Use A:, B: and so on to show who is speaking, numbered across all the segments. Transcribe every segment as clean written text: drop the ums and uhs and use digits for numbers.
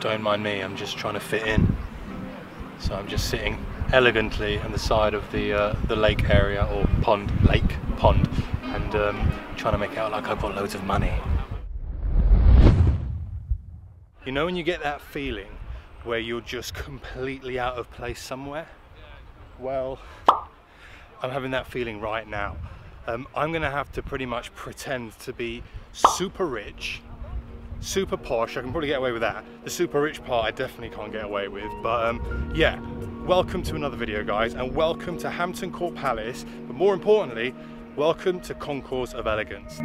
A: don't mind me, I'm just trying to fit in. So I'm just sitting elegantly on the side of the lake area, or pond, and trying to make it out like I've got loads of money. You know when you get that feeling where you're just completely out of place somewhere? Well, I'm having that feeling right now. I'm gonna have to pretty much pretend to be super rich, super posh. I can probably get away with that. The super rich part I definitely can't get away with, but yeah. Welcome to another video, guys, and welcome to Hampton Court Palace, but more importantly, welcome to Concourse of Elegance.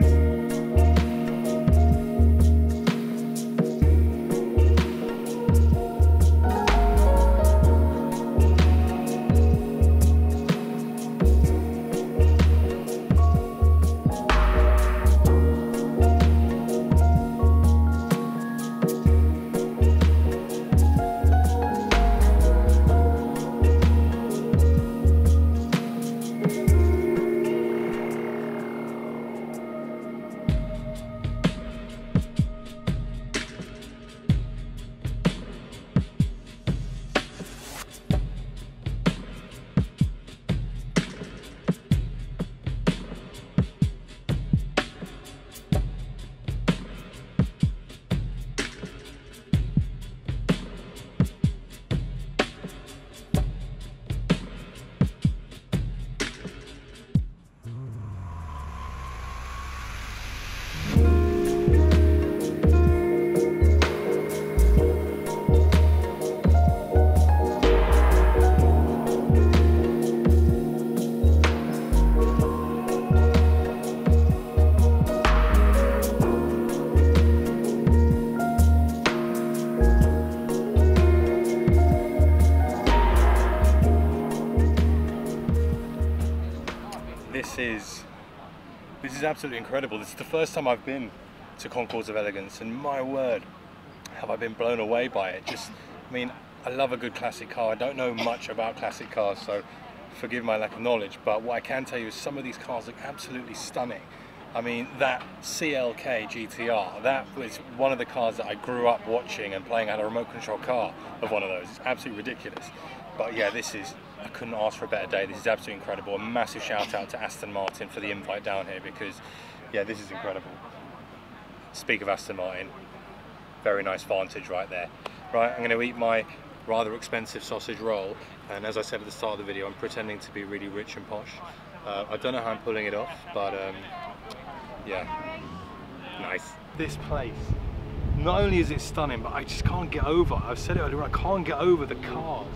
A: This is absolutely incredible. This is the first time I've been to Concourse of Elegance, and my word, have I been blown away by it. I mean, I love a good classic car. I don't know much about classic cars, so forgive my lack of knowledge, but what I can tell you is some of these cars look absolutely stunning. I mean, that CLK GTR, that was one of the cars that I grew up watching and playing. I had a remote control car of one of those. It's absolutely ridiculous. But yeah, I couldn't ask for a better day. This is absolutely incredible. A massive shout out to Aston Martin for the invite down here, because yeah, this is incredible. Speak of Aston Martin, very nice Vantage right there. Right, I'm going to eat my rather expensive sausage roll, and as I said at the start of the video, I'm pretending to be really rich and posh. I don't know how I'm pulling it off, but yeah, nice. This place, not only is it stunning, but I just can't get over, I've said it earlier, I can't get over the cars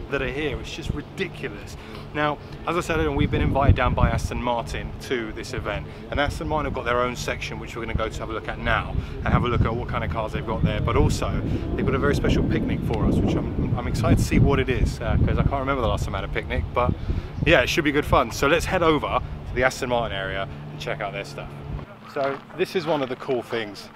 A: that are here. It's just ridiculous. Now, as I said earlier, we've been invited down by Aston Martin to this event, and Aston Martin have got their own section which we're going to go to have a look at now and have a look at what kind of cars they've got there, but also they've got a very special picnic for us, which I'm excited to see what it is, because I can't remember the last time I had a picnic, but yeah, it should be good fun. So let's head over to the Aston Martin area and check out their stuff. So this is one of the cool things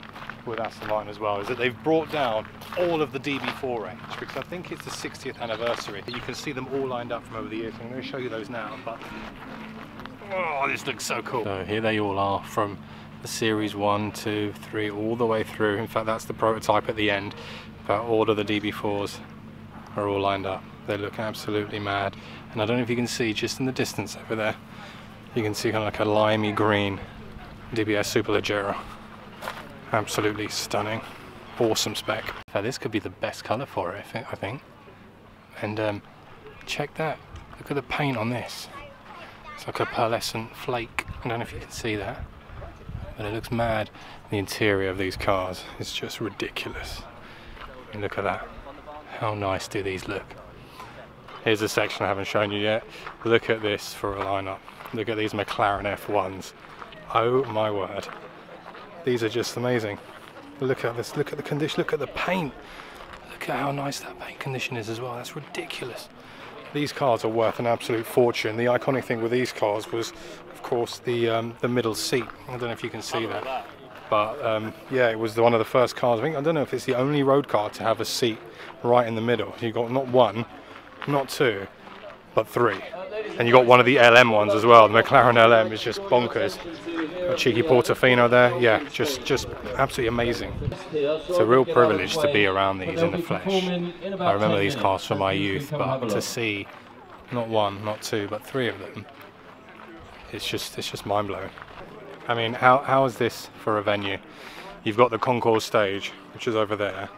A: with Aston Martin as well, is that they've brought down all of the DB4 range, because I think it's the 60th anniversary. You can see them all lined up from over the years. I'm going to show you those now, but oh, this looks so cool. So here they all are, from the series 1, 2, 3, all the way through. In fact, that's the prototype at the end, but all of the DB4s are all lined up. They look absolutely mad, and I don't know if you can see just in the distance over there, you can see kind of like a limey green DBS Superleggera. Absolutely stunning, awesome spec. Now, this could be the best colour for it, I think. And check that, look at the paint on this. It's like a pearlescent flake. I don't know if you can see that, but it looks mad. The interior of these cars is just ridiculous. And look at that, how nice do these look. Here's a section I haven't shown you yet. Look at this for a lineup. Look at these McLaren F1s. Oh my word. These are just amazing. Look at this, look at the condition, look at the paint. Look at how nice that paint condition is as well. That's ridiculous. These cars are worth an absolute fortune. The iconic thing with these cars was, of course, the middle seat. I don't know if you can see that. But yeah, it was one of the first cars. I don't know if it's the only road car to have a seat right in the middle. You got not one, not two, but three. And you got one of the LM ones as well. The McLaren LM is just bonkers. cheeky Portofino there. Yeah, just absolutely amazing. It's a real privilege to be around these in the flesh. I remember these cars from my youth, but to see not one, not two, but three of them, it's just mind-blowing. I mean, how is this for a venue? You've got the concourse stage, which is over there,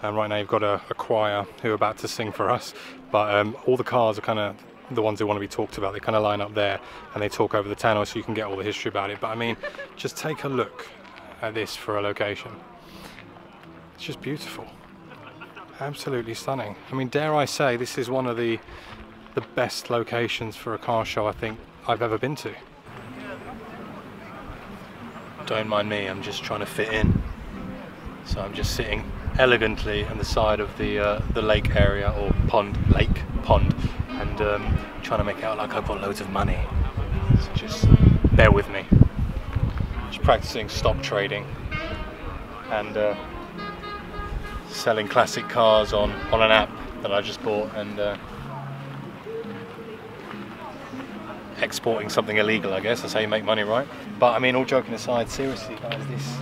A: and right now you've got a choir who are about to sing for us, but all the cars are kind of the ones that want to be talked about. They kind of line up there and they talk over the tannoy so you can get all the history about it. But I mean, just take a look at this for a location. It's just beautiful, absolutely stunning. I mean, dare I say, this is one of the best locations for a car show I think I've ever been to. Don't mind me, I'm just trying to fit in. So I'm just sitting elegantly on the side of the lake area, or pond, and trying to make it out like I've got loads of money. So just bear with me. Just practicing stock trading and selling classic cars on an app that I just bought, and exporting something illegal, I guess. That's how you make money, right? But I mean, all joking aside, seriously guys, this,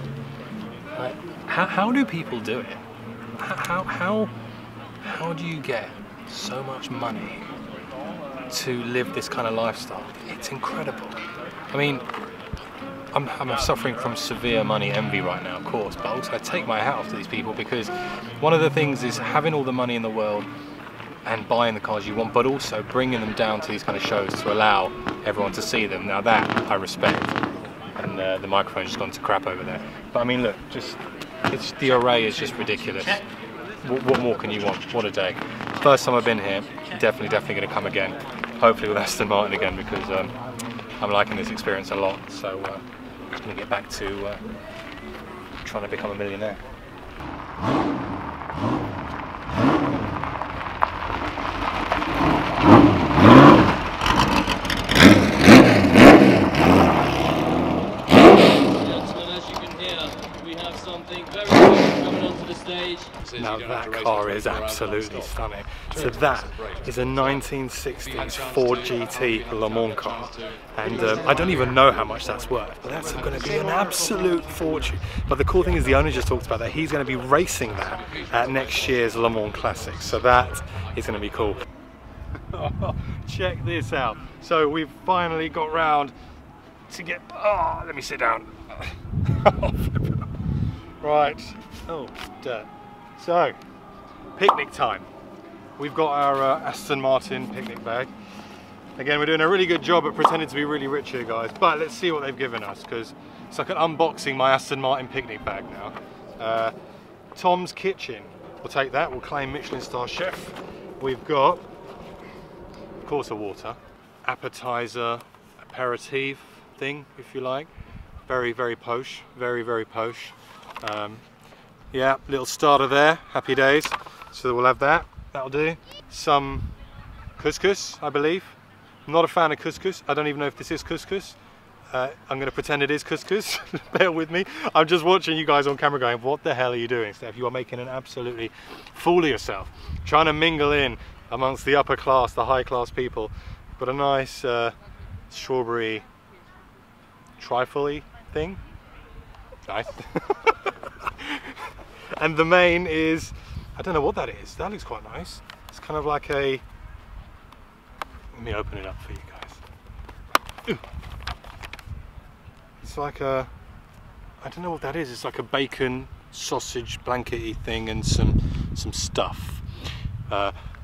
A: how do people do it? How do you get so much money to live this kind of lifestyle? It's incredible. I mean, I'm suffering from severe money envy right now, of course, but also I take my hat off to these people, because one of the things is having all the money in the world and buying the cars you want, but also bringing them down to these kind of shows to allow everyone to see them. Now that I respect, and the microphone's just gone to crap over there. But I mean, look, the array is just ridiculous. What more can you want? What a day. First time I've been here, definitely going to come again. Hopefully with Aston Martin again, because I'm liking this experience a lot. So I'm just going to get back to trying to become a millionaire. Now that car is absolutely stunning. So that is a 1960s Ford GT Le Mans car, and I don't even know how much that's worth, but that's going to be an absolute fortune. But the cool thing is, the owner just talked about that he's going to be racing that at next year's Le Mans Classic, so that is going to be cool. Check this out. So we've finally got round to get, let me sit down. Right, oh dirt. So, picnic time. We've got our Aston Martin picnic bag. Again, we're doing a really good job at pretending to be really rich here, guys, but let's see what they've given us, because it's like an unboxing my Aston Martin picnic bag now. Tom's Kitchen, we'll take that, we'll claim Michelin star chef. We've got, of course, a water, appetizer, aperitif thing, if you like. Very, very posh, very, very posh. Yeah, little starter there, happy days. So we'll have that, that'll do. Some couscous, I believe. I'm not a fan of couscous. I don't even know if this is couscous. I'm going to pretend it is couscous. Bear with me. I'm just watching you guys on camera going, what the hell are you doing, Steph? You are making an absolutely fool of yourself. Trying to mingle in amongst the upper class, the high class people. But a nice strawberry trifle-y thing. Nice. And the main is, I don't know what that is. That looks quite nice. It's kind of like a, let me open it up for you guys. Ooh. It's like a, I don't know what that is. It's like a bacon sausage blankety thing and some stuff.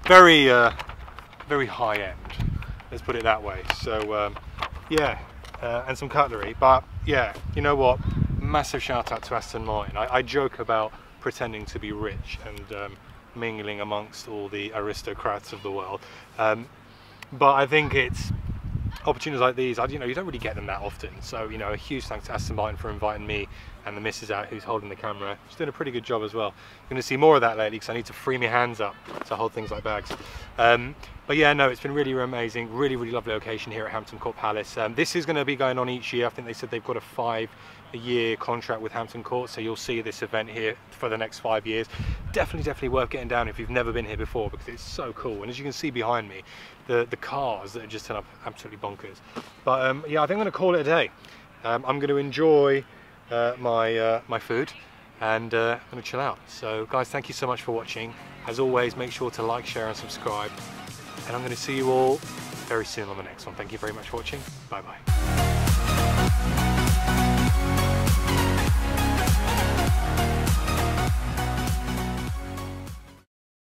A: Very high end. Let's put it that way. So yeah, and some cutlery. But yeah, you know what? Massive shout out to Aston Martin. I joke about pretending to be rich and mingling amongst all the aristocrats of the world, but I think it's opportunities like these, you know, you don't really get them that often. So, you know, a huge thanks to Aston Martin for inviting me and the missus out, who's holding the camera. She's doing a pretty good job as well. I'm going to see more of that lately, because I need to free my hands up to hold things like bags. But yeah, no, it's been really amazing. Really lovely location here at Hampton Court Palace. This is going to be going on each year. I think they said they've got a 5-year contract with Hampton Court, so you'll see this event here for the next 5 years. Definitely worth getting down if you've never been here before, because it's so cool. And as you can see behind me, the cars that are just turn up absolutely bonkers. But yeah, I think I'm going to call it a day. I'm going to enjoy my food, and I'm going to chill out. So guys, thank you so much for watching. As always, make sure to like, share and subscribe, and I'm going to see you all very soon on the next one. Thank you very much for watching. Bye bye.